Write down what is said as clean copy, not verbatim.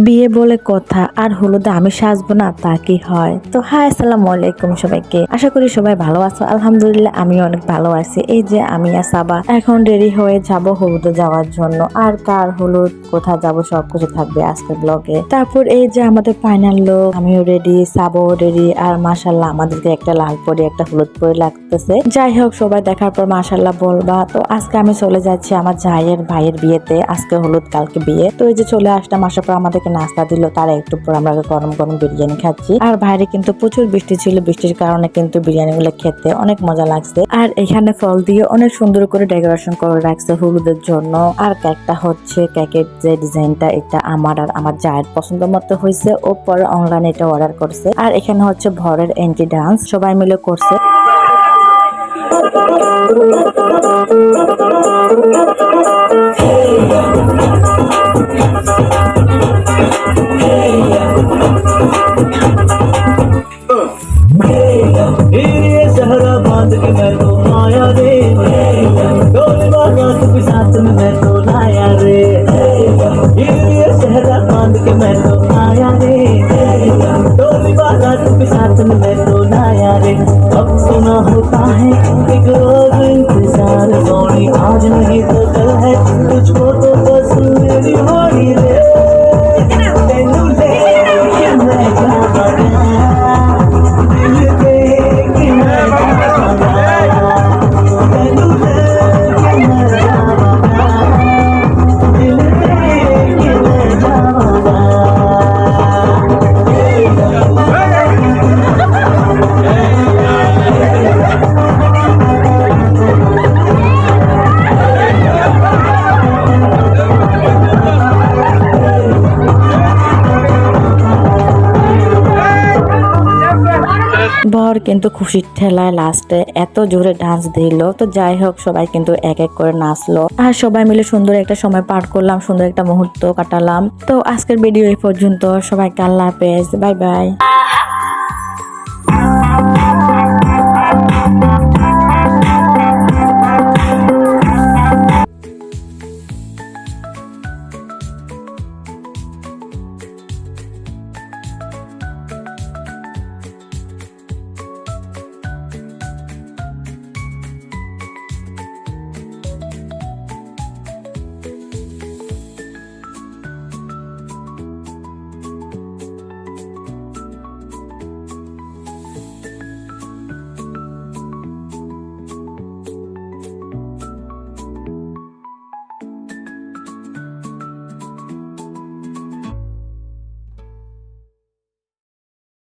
বিয়ে বলে কথা, আর হলুদে আমি সাজবো না তা কি হয়? তো হাই, আসসালামু আলাইকুম সবাইকে। আশা করি সবাই ভালো আছো। আলহামদুলিল্লাহ আমি অনেক ভালো আছি। এই যে আমি আর সাবা এখন রেডি হয়ে যাব হলুদে যাওয়ার জন্য। আর কার হলুদ, কোথায় যাব, সবকিছু থাকবে আজকের ব্লগে। তারপর এই যে আমাদের ফাইনাল লুক, আমিও রেডি, সাবাও রেডি। আর মাশাআল্লাহ আমাদেরকে একটা লাল পরে একটা হলুদ পরে লাগতেছে। যাই হোক, সবাই দেখার পর মাশাআল্লাহ বলবা। তো আজকে আমি চলে যাচ্ছি আমার জায়ের ভাইয়ের বিয়েতে। আজকে হলুদ, কালকে বিয়ে। তো এই যে চলে আসলাম, আসার পর আমাদেরকে নাস্তা দিল। তার একটু পর আমরা গরম গরম বিরিয়ানি খাচ্ছি। আর বাইরে কিন্তু প্রচুর বৃষ্টি ছিল, বৃষ্টির কারণে কিন্তু বিরিয়ানি গুলো খেতে অনেক মজা লাগছে। আর এখানে ফল দিয়ে অনেক সুন্দর করে ডেকোরেশন করে রাখছে হলুদের জন্য। আর কেকটা হচ্ছে, কেকের যে ডিজাইনটা, এটা আমার আর আমার জায়ের পছন্দ মতো হয়েছে। ও পরে অনলাইনে এটা অর্ডার করছে। আর এখানে হচ্ছে ভরের এন্ট্রি ডান্স সবাই মিলে করছে। सहरा बांध के मैं तो आया रे, डोल बागा तू भी साथ में मैं तो लाया रे। ये सहरा बांध के मैं तो आया रे, डोल बागा तू भी साथ में मैं तो लाया रे। अब सुना होता है एक रोज इंतजार सोनी, आज नहीं तो कल है, तुझको तो बस मेरी होनी रे। तेनू लेके मैं जाऊंगा, दिल के বর কিন্তু খুশির ঠেলায় লাস্টে এত জোরে ডান্স দিল। তো যাই হোক, সবাই কিন্তু এক এক করে নাচলো আর সবাই মিলে সুন্দর একটা সময় পার করলাম, সুন্দর একটা মুহূর্ত কাটালাম। তো আজকের ভিডিও এই পর্যন্ত। সবাইকে আল্লাহ হাফেজ, বাই বাই।